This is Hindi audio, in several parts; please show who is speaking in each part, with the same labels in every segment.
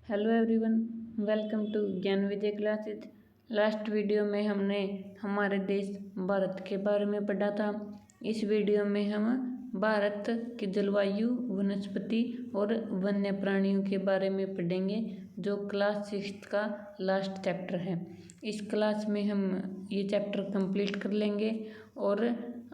Speaker 1: हेलो एवरीवन, वेलकम टू ज्ञान विजय क्लासेज। लास्ट वीडियो में हमने हमारे देश भारत के बारे में पढ़ा था। इस वीडियो में हम भारत की जलवायु, वनस्पति और वन्य प्राणियों के बारे में पढ़ेंगे, जो क्लास 6 का लास्ट चैप्टर है। इस क्लास में हम ये चैप्टर कंप्लीट कर लेंगे और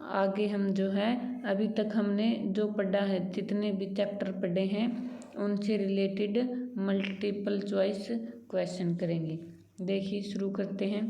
Speaker 1: आगे हम जो है अभी तक हमने जो पढ़ा है, जितने भी चैप्टर पढ़े हैं उनसे रिलेटेड मल्टीपल चॉइस क्वेश्चन करेंगे। देखिए, शुरू करते हैं।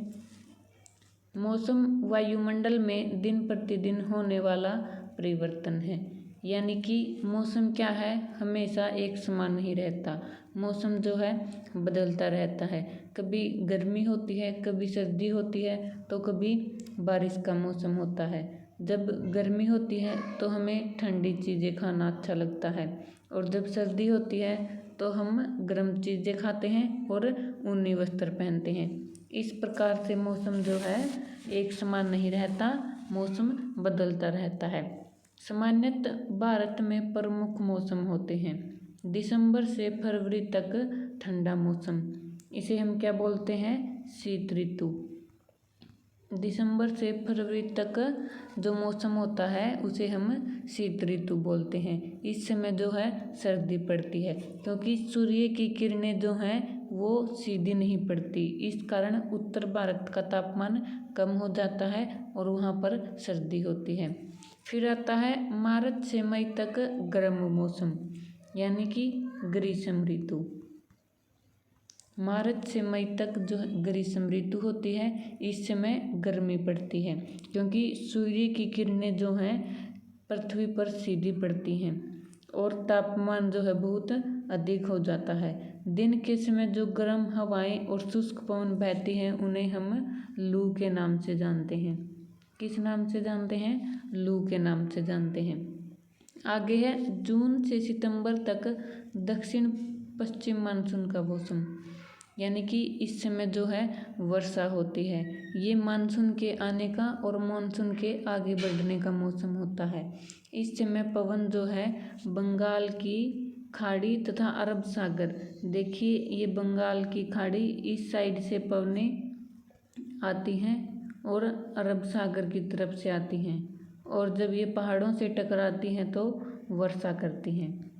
Speaker 1: मौसम वायुमंडल में दिन प्रतिदिन होने वाला परिवर्तन है। यानी कि मौसम क्या है, हमेशा एक समान नहीं रहता। मौसम जो है बदलता रहता है। कभी गर्मी होती है, कभी सर्दी होती है, तो कभी बारिश का मौसम होता है। जब गर्मी होती है तो हमें ठंडी चीज़ें खाना अच्छा लगता है, और जब सर्दी होती है तो हम गर्म चीज़ें खाते हैं और ऊनी वस्त्र पहनते हैं। इस प्रकार से मौसम जो है एक समान नहीं रहता, मौसम बदलता रहता है। सामान्यतः भारत में प्रमुख मौसम होते हैं। दिसंबर से फरवरी तक ठंडा मौसम, इसे हम क्या बोलते हैं, शीत ऋतु। दिसंबर से फरवरी तक जो मौसम होता है उसे हम शीत ऋतु बोलते हैं। इस समय जो है सर्दी पड़ती है, क्योंकि सूर्य की किरणें जो हैं वो सीधी नहीं पड़ती। इस कारण उत्तर भारत का तापमान कम हो जाता है और वहाँ पर सर्दी होती है। फिर आता है मार्च से मई तक गर्म मौसम, यानी कि ग्रीष्म ऋतु। मार्च से मई तक जो ग्रीष्म ऋतु होती है, इस समय गर्मी पड़ती है, क्योंकि सूर्य की किरणें जो हैं पृथ्वी पर सीधी पड़ती हैं और तापमान जो है बहुत अधिक हो जाता है। दिन के समय जो गर्म हवाएं और शुष्क पवन बहती हैं उन्हें हम लू के नाम से जानते हैं। किस नाम से जानते हैं? लू के नाम से जानते हैं। आगे है जून से सितंबर तक दक्षिण पश्चिम मानसून का मौसम, यानी कि इस समय जो है वर्षा होती है। ये मानसून के आने का और मानसून के आगे बढ़ने का मौसम होता है। इस समय पवन जो है बंगाल की खाड़ी तथा अरब सागर, देखिए ये बंगाल की खाड़ी इस साइड से पवनें आती हैं और अरब सागर की तरफ से आती हैं, और जब ये पहाड़ों से टकराती हैं तो वर्षा करती हैं।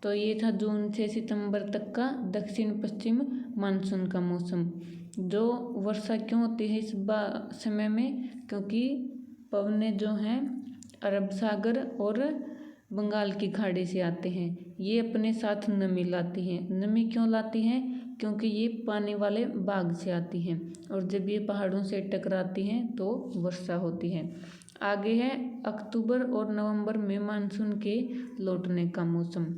Speaker 1: तो ये था जून से सितंबर तक का दक्षिण पश्चिम मानसून का मौसम। जो वर्षा क्यों होती है इस समय में, क्योंकि पवनें जो हैं अरब सागर और बंगाल की खाड़ी से आते हैं। ये अपने साथ नमी लाती हैं। नमी क्यों लाती हैं? क्योंकि ये पानी वाले भाग से आती हैं, और जब ये पहाड़ों से टकराती हैं तो वर्षा होती है। आगे है अक्टूबर और नवंबर में मानसून के लौटने का मौसम।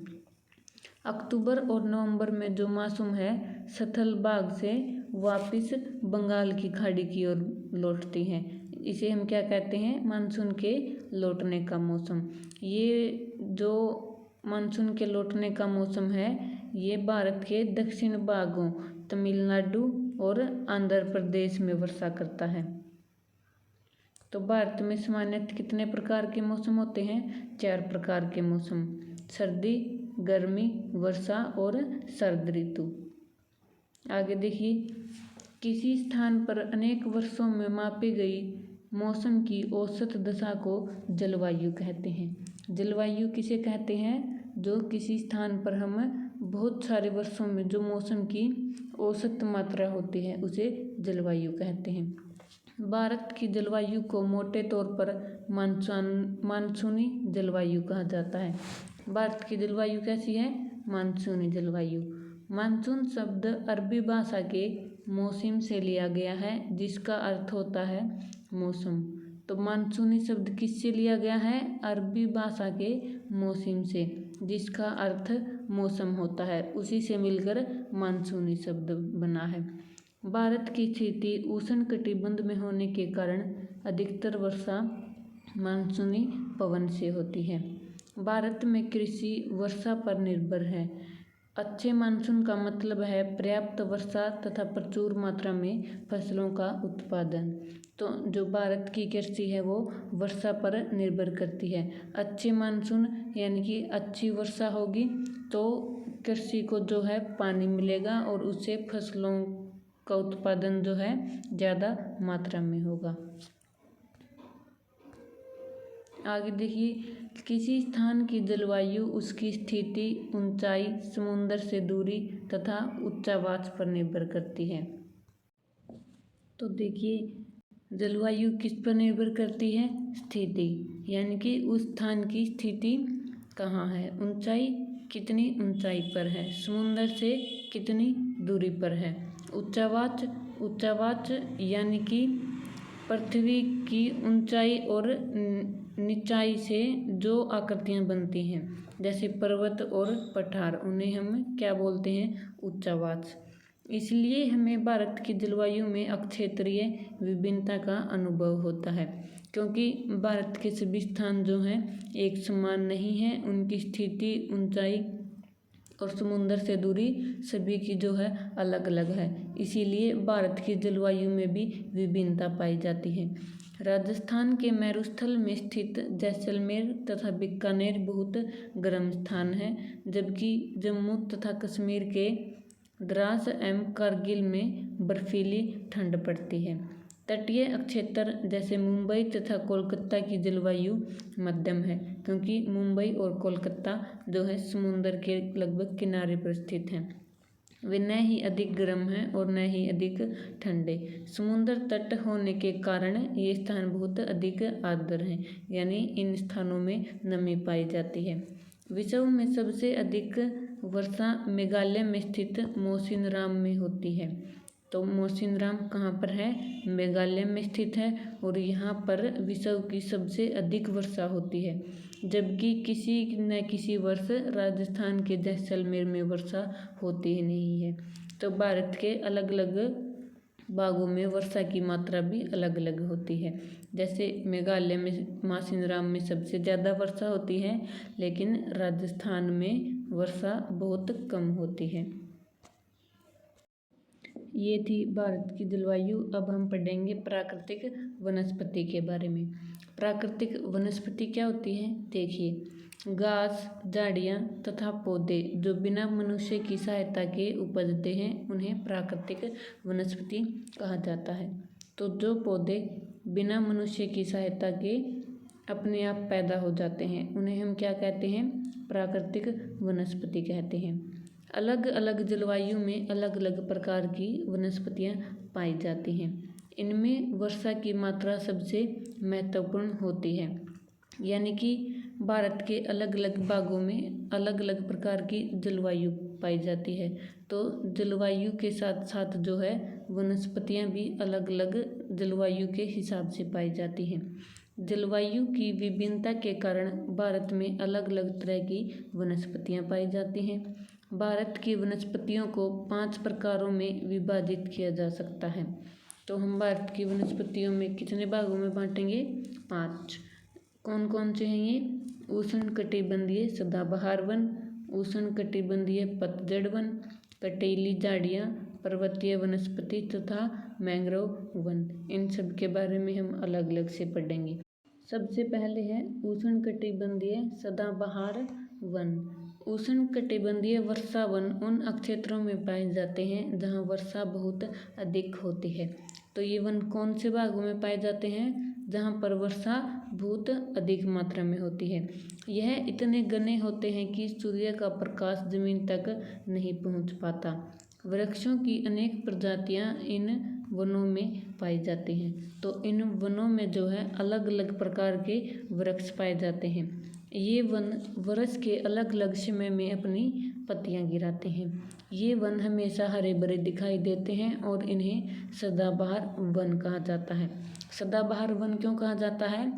Speaker 1: अक्टूबर और नवंबर में जो मानसून है स्थल भाग से वापस बंगाल की खाड़ी की ओर लौटती हैं। इसे हम क्या कहते हैं? मानसून के लौटने का मौसम। ये जो मानसून के लौटने का मौसम है, ये भारत के दक्षिण भागों तमिलनाडु और आंध्र प्रदेश में वर्षा करता है। तो भारत में सामान्यतः कितने प्रकार के मौसम होते हैं? 4 प्रकार के मौसम: सर्दी, गर्मी, वर्षा और शरद ऋतु। आगे देखिए, किसी स्थान पर अनेक वर्षों में मापी गई मौसम की औसत दशा को जलवायु कहते हैं। जलवायु किसे कहते हैं? जो किसी स्थान पर हम बहुत सारे वर्षों में जो मौसम की औसत मात्रा होती है उसे जलवायु कहते हैं। भारत की जलवायु को मोटे तौर पर मानसूनी जलवायु कहा जाता है। भारत की जलवायु कैसी है? मानसूनी जलवायु। मानसून शब्द अरबी भाषा के मौसम से लिया गया है, जिसका अर्थ होता है मौसम। तो मानसूनी शब्द किससे लिया गया है? अरबी भाषा के मौसम से, जिसका अर्थ मौसम होता है, उसी से मिलकर मानसूनी शब्द बना है। भारत की स्थिति उष्णकटिबंध में होने के कारण अधिकतर वर्षा मानसूनी पवन से होती है। भारत में कृषि वर्षा पर निर्भर है। अच्छे मानसून का मतलब है पर्याप्त वर्षा तथा प्रचुर मात्रा में फसलों का उत्पादन। तो जो भारत की कृषि है वो वर्षा पर निर्भर करती है। अच्छे मानसून यानी कि अच्छी वर्षा होगी तो कृषि को जो है पानी मिलेगा और उससे फसलों का उत्पादन जो है ज़्यादा मात्रा में होगा। आगे देखिए, किसी स्थान की जलवायु उसकी स्थिति, ऊंचाई, समुद्र से दूरी तथा उच्चावास पर निर्भर करती है। तो देखिए, जलवायु किस पर निर्भर करती है? स्थिति, यानी कि उस स्थान की स्थिति कहाँ है, ऊंचाई कितनी ऊंचाई पर है, समुद्र से कितनी दूरी पर है, उच्चावाच, उच्चावाच यानी कि पृथ्वी की ऊंचाई और निचाई से जो आकृतियाँ बनती हैं जैसे पर्वत और पठार, उन्हें हम क्या बोलते हैं? उच्चावाच। इसलिए हमें भारत की जलवायु में अक्षेत्रीय विभिन्नता का अनुभव होता है, क्योंकि भारत के सभी स्थान जो हैं एक समान नहीं हैं, उनकी स्थिति, ऊंचाई और समुद्र से दूरी सभी की जो है अलग अलग है। इसीलिए भारत की जलवायु में भी विभिन्नता पाई जाती है। राजस्थान के मेरुस्थल में स्थित जैसलमेर तथा बीकानेर बहुत गर्म स्थान है, जबकि जम्मू तथा कश्मीर के द्रास एवं कारगिल में बर्फीली ठंड पड़ती है। तटीय क्षेत्र जैसे मुंबई तथा कोलकाता की जलवायु मध्यम है, क्योंकि मुंबई और कोलकाता जो है समुद्र के लगभग किनारे पर स्थित हैं। वे न ही अधिक गर्म हैं और न ही अधिक ठंडे। समुद्र तट होने के कारण ये स्थान बहुत अधिक आर्द्र हैं, यानी इन स्थानों में नमी पाई जाती है। विश्व में सबसे अधिक वर्षा मेघालय में स्थित मौसिनराम में होती है। तो मौसिनराम कहाँ पर है? मेघालय में स्थित है और यहाँ पर विश्व की सबसे अधिक वर्षा होती है, जबकि किसी न किसी वर्ष राजस्थान के जैसलमेर में वर्षा होती ही नहीं है। तो भारत के अलग अलग भागों में वर्षा की मात्रा भी अलग अलग होती है। जैसे मेघालय में मौसिनराम में सबसे ज़्यादा वर्षा होती है, लेकिन राजस्थान में वर्षा बहुत कम होती है। ये थी भारत की जलवायु। अब हम पढ़ेंगे प्राकृतिक वनस्पति के बारे में। प्राकृतिक वनस्पति क्या होती है? देखिए, घास, झाड़ियाँ तथा पौधे जो बिना मनुष्य की सहायता के उपजते हैं उन्हें प्राकृतिक वनस्पति कहा जाता है। तो जो पौधे बिना मनुष्य की सहायता के अपने आप पैदा हो जाते हैं उन्हें हम क्या कहते हैं? प्राकृतिक वनस्पति कहते हैं। अलग अलग जलवायु में अलग अलग प्रकार की वनस्पतियाँ पाई जाती हैं। इनमें वर्षा की मात्रा सबसे महत्वपूर्ण होती है, यानी कि भारत के अलग अलग भागों में अलग अलग प्रकार की जलवायु पाई जाती है। तो जलवायु के साथ साथ जो है वनस्पतियाँ भी अलग अलग जलवायु के हिसाब से पाई जाती हैं। जलवायु की विभिन्नता के कारण भारत में अलग अलग तरह की वनस्पतियाँ पाई जाती हैं। भारत की वनस्पतियों को 5 प्रकारों में विभाजित किया जा सकता है। तो हम भारत की वनस्पतियों में कितने भागों में बांटेंगे? 5। कौन कौन से हैं ये? उष्णकटिबंधीय सदाबहार वन, उष्णकटिबंधीय पतझड़ वन, कटीली झाड़ियाँ, पर्वतीय वनस्पति तथा मैंग्रोव वन। इन सब के बारे में हम अलग अलग से पढ़ेंगे। सबसे पहले है उष्णकटिबंधीय सदाबहार वन। उष्णकटिबंधीय वर्षा वन उन क्षेत्रों में पाए जाते हैं जहाँ वर्षा बहुत अधिक होती है। तो ये वन कौन से भागों में पाए जाते हैं? जहाँ पर वर्षा बहुत अधिक मात्रा में होती है। यह इतने घने होते हैं कि सूर्य का प्रकाश जमीन तक नहीं पहुँच पाता। वृक्षों की अनेक प्रजातियाँ इन वनों में पाई जाती हैं। तो इन वनों में जो है अलग अलग प्रकार के वृक्ष पाए जाते हैं। ये वन वर्ष के अलग अलग समय में अपनी पत्तियां गिराते हैं। ये वन हमेशा हरे भरे दिखाई देते हैं और इन्हें सदाबहार वन कहा जाता है। सदाबहार वन क्यों कहा जाता है?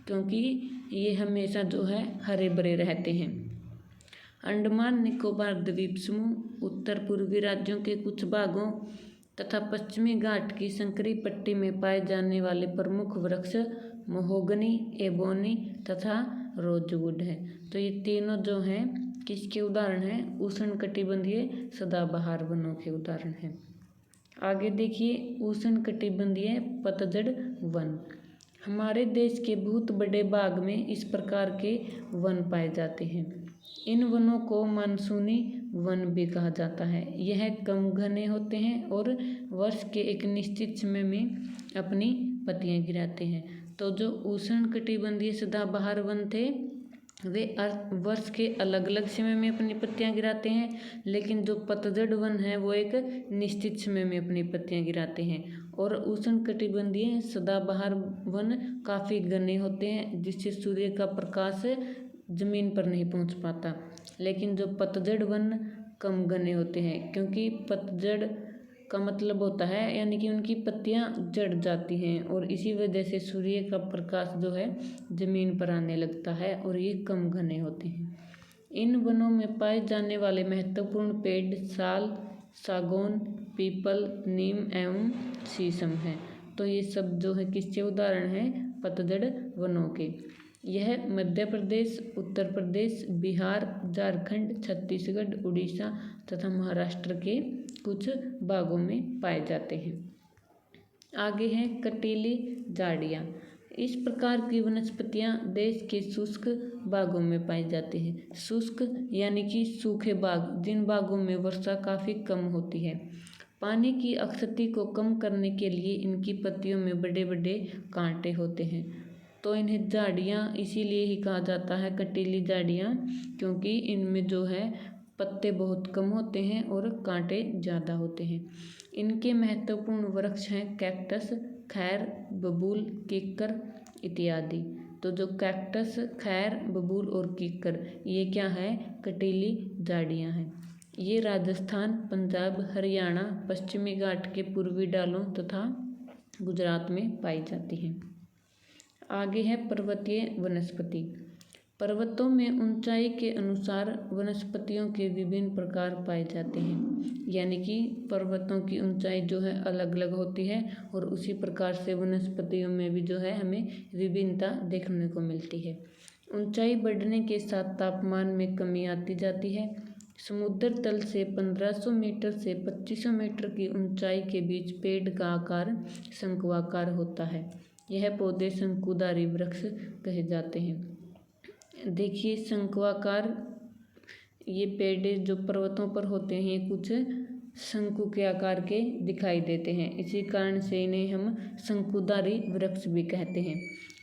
Speaker 1: क्योंकि ये हमेशा जो है हरे भरे रहते हैं। अंडमान निकोबार द्वीप समूह, उत्तर पूर्वी राज्यों के कुछ भागों तथा पश्चिमी घाट की संकरी पट्टी में पाए जाने वाले प्रमुख वृक्ष महोगनी, एबोनी तथा रोजवुड है। तो ये तीनों जो हैं किसके उदाहरण हैं? उष्णकटिबंधीय सदाबहार वनों के उदाहरण हैं। आगे देखिए, उष्णकटिबंधीय पतझड़ वन। हमारे देश के बहुत बड़े भाग में इस प्रकार के वन पाए जाते हैं। इन वनों को मानसूनी वन भी कहा जाता है। यह कम घने होते हैं और वर्ष के एक निश्चित समय में अपनी पत्तियां गिराते हैं। तो जो उष्णकटिबंधीय सदाबहार वन थे वे वर्ष के अलग अलग समय में अपनी पत्तियां गिराते हैं, लेकिन जो पतझड़ वन है वो एक निश्चित समय में अपनी पत्तियां गिराते हैं। और उष्णकटिबंधीय सदाबहार वन काफ़ी घने होते हैं, जिससे सूर्य का प्रकाश जमीन पर नहीं पहुंच पाता। लेकिन जो पतझड़ वन कम घने होते हैं, क्योंकि पतझड़ का मतलब होता है यानी कि उनकी पत्तियां जड़ जाती हैं और इसी वजह से सूर्य का प्रकाश जो है जमीन पर आने लगता है और ये कम घने होते हैं। इन वनों में पाए जाने वाले महत्वपूर्ण पेड़ साल, सागौन, पीपल, नीम एवं शीशम हैं। तो ये सब जो है किसके उदाहरण हैं? पतझड़ वनों के। यह मध्य प्रदेश, उत्तर प्रदेश, बिहार, झारखंड, छत्तीसगढ़, उड़ीसा तथा महाराष्ट्र के कुछ भागों में पाए जाते हैं। आगे है कटीली झाड़ियाँ। इस प्रकार की वनस्पतियाँ देश के शुष्क भागों में पाई जाती हैं। शुष्क यानी कि सूखे भाग, जिन भागों में वर्षा काफ़ी कम होती है। पानी की आसक्ति को कम करने के लिए इनकी पत्तियों में बड़े बड़े कांटे होते हैं। तो इन्हें झाड़ियाँ इसीलिए ही कहा जाता है कटीली झाड़ियाँ, क्योंकि इनमें जो है पत्ते बहुत कम होते हैं और कांटे ज़्यादा होते हैं। इनके महत्वपूर्ण वृक्ष हैं कैक्टस, खैर, बबूल, कीकर इत्यादि। तो जो कैक्टस, खैर, बबूल और कीकर ये क्या है? कटीली झाड़ियाँ हैं। ये राजस्थान, पंजाब, हरियाणा, पश्चिमी घाट के पूर्वी ढालों तथा गुजरात में पाई जाती हैं। आगे है पर्वतीय वनस्पति। पर्वतों में ऊंचाई के अनुसार वनस्पतियों के विभिन्न प्रकार पाए जाते हैं, यानी कि पर्वतों की ऊंचाई जो है अलग अलग होती है और उसी प्रकार से वनस्पतियों में भी जो है हमें विभिन्नता देखने को मिलती है। ऊंचाई बढ़ने के साथ तापमान में कमी आती जाती है। समुद्र तल से 1500 मीटर से 2500 मीटर की ऊंचाई के बीच पेड़ का आकार शंक्वाकार होता है। यह पौधे शंकुधारी वृक्ष कहे जाते हैं। देखिए शंक्वाकार ये पेड़ जो पर्वतों पर होते हैं कुछ शंकु के आकार के दिखाई देते हैं, इसी कारण से इन्हें हम शंकुधारी वृक्ष भी कहते हैं।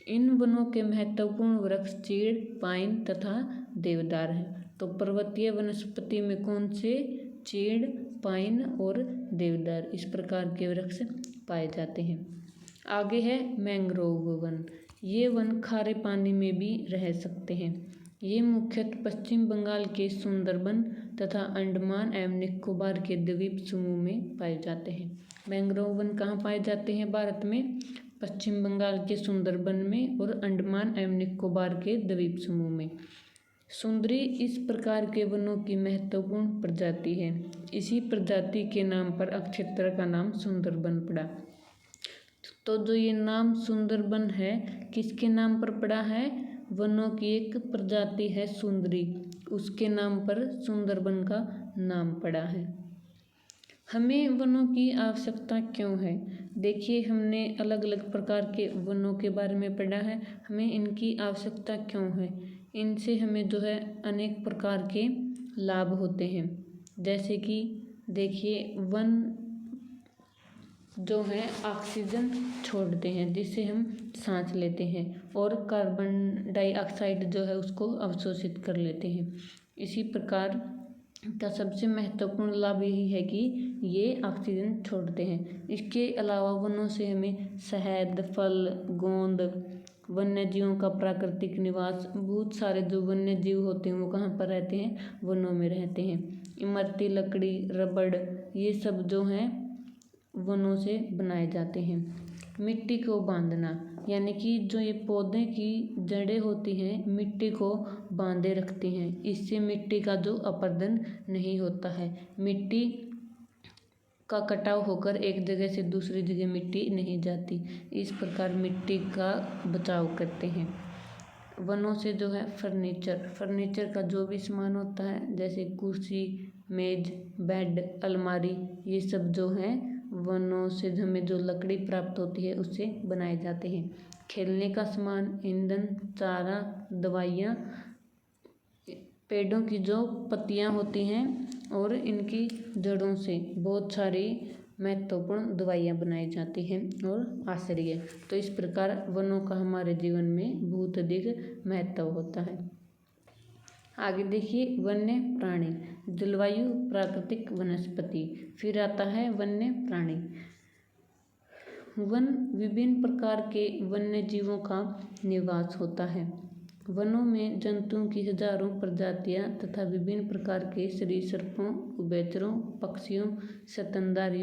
Speaker 1: इन वनों के महत्वपूर्ण वृक्ष चीड़, पाइन तथा देवदार हैं। तो पर्वतीय वनस्पति में कौन से? चीड़, पाइन और देवदार, इस प्रकार के वृक्ष पाए जाते हैं। आगे है मैंग्रोव वन। ये वन खारे पानी में भी रह सकते हैं। ये मुख्यतः पश्चिम बंगाल के सुंदरबन तथा अंडमान एवं निकोबार के द्वीप समूह में पाए जाते हैं। मैंग्रोव वन कहाँ पाए जाते हैं भारत में? पश्चिम बंगाल के सुंदरबन में और अंडमान एवं निकोबार के द्वीप समूह में। सुंदरी इस प्रकार के वनों की महत्वपूर्ण प्रजाति है। इसी प्रजाति के नाम पर क्षेत्र का नाम सुंदरबन पड़ा। तो जो ये नाम सुंदरबन है किसके नाम पर पड़ा है? वनों की एक प्रजाति है सुंदरी, उसके नाम पर सुंदरबन का नाम पड़ा है। हमें वनों की आवश्यकता क्यों है? देखिए हमने अलग अलग प्रकार के वनों के बारे में पढ़ा है, हमें इनकी आवश्यकता क्यों है? इनसे हमें जो है अनेक प्रकार के लाभ होते हैं। जैसे कि देखिए वन जो है ऑक्सीजन छोड़ते हैं जिससे हम सांस लेते हैं और कार्बन डाइऑक्साइड जो है उसको अवशोषित कर लेते हैं। इसी प्रकार का सबसे महत्वपूर्ण लाभ यही है कि ये ऑक्सीजन छोड़ते हैं। इसके अलावा वनों से हमें शहद, फल, गोंद, वन्य जीवों का प्राकृतिक निवास, बहुत सारे जो वन्य जीव होते हैं वो कहाँ पर रहते हैं? वनों में रहते हैं। इमारती लकड़ी, रबड़ ये सब जो हैं वनों से बनाए जाते हैं। मिट्टी को बांधना, यानी कि जो ये पौधे की जड़ें होती हैं मिट्टी को बांधे रखती हैं, इससे मिट्टी का जो अपरदन नहीं होता है, मिट्टी का कटाव होकर एक जगह से दूसरी जगह मिट्टी नहीं जाती, इस प्रकार मिट्टी का बचाव करते हैं। वनों से जो है फर्नीचर का जो भी सामान होता है, जैसे कुर्सी, मेज, बेड, अलमारी, ये सब जो है वनों से हमें जो लकड़ी प्राप्त होती है उससे बनाए जाते हैं। खेलने का सामान, ईंधन, चारा, दवाइयाँ, पेड़ों की जो पत्तियाँ होती हैं और इनकी जड़ों से बहुत सारी महत्वपूर्ण दवाइयाँ बनाई जाती हैं और आश्रय। तो इस प्रकार वनों का हमारे जीवन में बहुत अधिक महत्व होता है। आगे देखिए वन्य प्राणी, जलवायु, प्राकृतिक वनस्पति, फिर आता है वन्य प्राणी। वन विभिन्न प्रकार के वन्य जीवों का निवास होता है। वनों में जंतुओं की हजारों प्रजातियां तथा विभिन्न प्रकार के सरीसृपों, उभयचरों, पक्षियों, स्तनधारी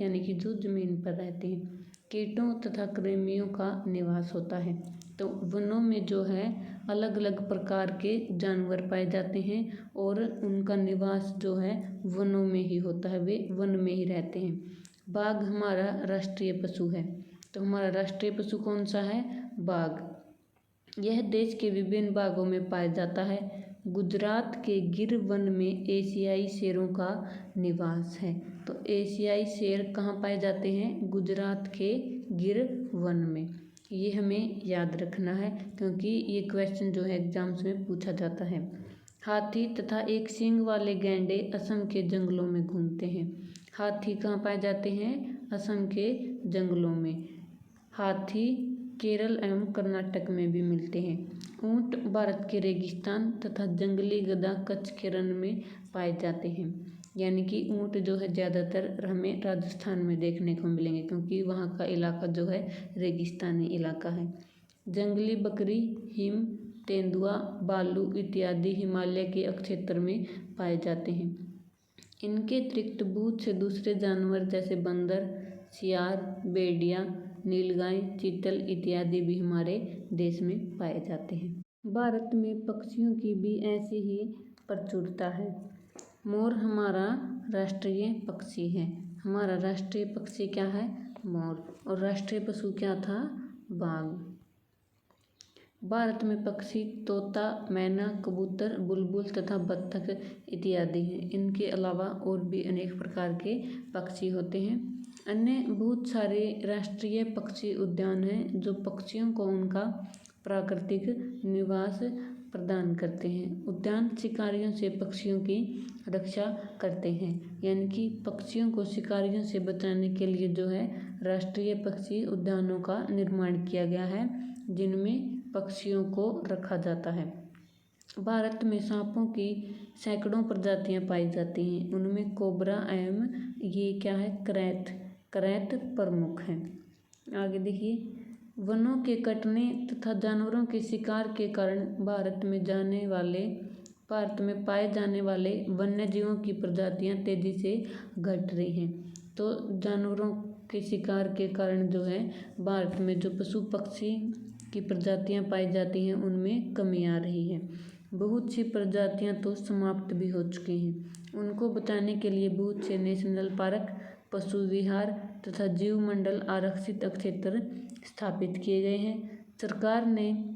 Speaker 1: यानी कि जो जमीन पर रहते हैं, कीटों तथा कृमियों का निवास होता है। तो वनों में जो है अलग अलग प्रकार के जानवर पाए जाते हैं और उनका निवास जो है वनों में ही होता है, वे वन में ही रहते हैं। बाघ हमारा राष्ट्रीय पशु है। तो हमारा राष्ट्रीय पशु कौन सा है? बाघ। यह देश के विभिन्न भागों में पाया जाता है। गुजरात के गिर वन में एशियाई शेरों का निवास है। तो एशियाई शेर कहाँ पाए जाते हैं? गुजरात के गिर वन में। ये हमें याद रखना है क्योंकि ये क्वेश्चन जो है एग्जाम्स में पूछा जाता है। हाथी तथा एक सींग वाले गैंडे असम के जंगलों में घूमते हैं। हाथी कहाँ पाए जाते हैं? असम के जंगलों में। हाथी केरल एवं कर्नाटक में भी मिलते हैं। ऊंट भारत के रेगिस्तान तथा जंगली गधा कच्छ के रण में पाए जाते हैं। यानी कि ऊंट जो है ज़्यादातर हमें राजस्थान में देखने को मिलेंगे क्योंकि वहाँ का इलाका जो है रेगिस्तानी इलाका है। जंगली बकरी, हिम तेंदुआ, भालू इत्यादि हिमालय के क्षेत्र में पाए जाते हैं। इनके अतिरिक्त बहुत से दूसरे जानवर जैसे बंदर, सियार, भेड़िया, नीलगाय, चीतल इत्यादि भी हमारे देश में पाए जाते हैं। भारत में पक्षियों की भी ऐसी ही प्रचुरता है। मोर हमारा राष्ट्रीय पक्षी है। हमारा राष्ट्रीय पक्षी क्या है? मोर। और राष्ट्रीय पशु क्या था? बाघ। भारत में पक्षी तोता, मैना, कबूतर, बुलबुल तथा बत्तख इत्यादि हैं। इनके अलावा और भी अनेक प्रकार के पक्षी होते हैं। अन्य बहुत सारे राष्ट्रीय पक्षी उद्यान हैं जो पक्षियों को उनका प्राकृतिक निवास प्रदान करते हैं। उद्यान शिकारियों से पक्षियों की रक्षा करते हैं। यानी कि पक्षियों को शिकारियों से बचाने के लिए जो है राष्ट्रीय पक्षी उद्यानों का निर्माण किया गया है जिनमें पक्षियों को रखा जाता है। भारत में सांपों की सैकड़ों प्रजातियां पाई जाती हैं। उनमें कोबरा एवं ये क्या है? करैत प्रमुख हैं। आगे देखिए वनों के कटने तथा जानवरों के शिकार के कारण भारत में पाए जाने वाले वन्य जीवों की प्रजातियां तेजी से घट रही हैं। तो जानवरों के शिकार के कारण जो है भारत में जो पशु पक्षी की प्रजातियां पाई जाती हैं उनमें कमी आ रही है। बहुत सी प्रजातियां तो समाप्त भी हो चुकी हैं। उनको बचाने के लिए बहुत से नेशनल पार्क, पशु विहार तथा जीव मंडल आरक्षित क्षेत्र स्थापित किए गए हैं। सरकार ने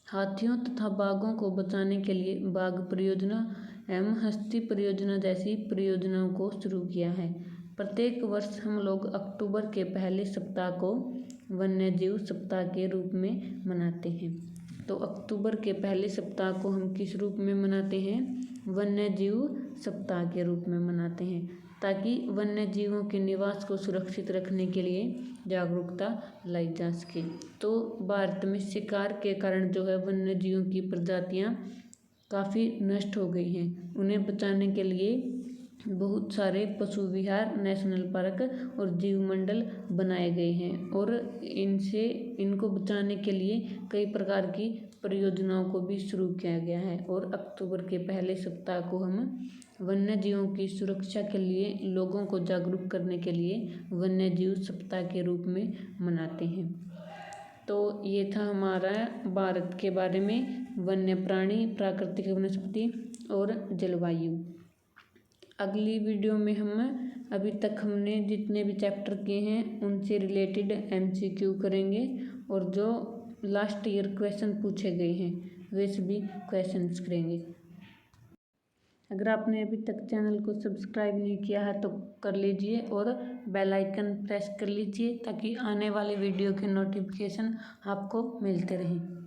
Speaker 1: हाथियों तथा बाघों को बचाने के लिए बाघ परियोजना एवं हस्ती परियोजना जैसी परियोजनाओं को शुरू किया है। प्रत्येक वर्ष हम लोग अक्टूबर के पहले सप्ताह को वन्य जीव सप्ताह के रूप में मनाते हैं। तो अक्टूबर के पहले सप्ताह को हम किस रूप में मनाते हैं? वन्य जीव सप्ताह के रूप में मनाते हैं ताकि वन्य जीवों के निवास को सुरक्षित रखने के लिए जागरूकता लाई जा सके। तो भारत में शिकार के कारण जो है वन्य जीवों की प्रजातियां काफ़ी नष्ट हो गई हैं। उन्हें बचाने के लिए बहुत सारे पशु विहार, नेशनल पार्क और जीव मंडल बनाए गए हैं और इनको बचाने के लिए कई प्रकार की परियोजनाओं को भी शुरू किया गया है। और अक्टूबर के पहले सप्ताह को हम वन्य जीवों की सुरक्षा के लिए लोगों को जागरूक करने के लिए वन्य जीव सप्ताह के रूप में मनाते हैं। तो ये था हमारा भारत के बारे में वन्य प्राणी, प्राकृतिक वनस्पति और जलवायु। अगली वीडियो में हम अभी तक हमने जितने भी चैप्टर किए हैं उनसे रिलेटेड MCQ करेंगे और जो लास्ट ईयर क्वेश्चन पूछे गए हैं वे सभी क्वेश्चंस करेंगे। अगर आपने अभी तक चैनल को सब्सक्राइब नहीं किया है तो कर लीजिए और बेल आइकन प्रेस कर लीजिए ताकि आने वाले वीडियो के नोटिफिकेशन आपको मिलते रहें।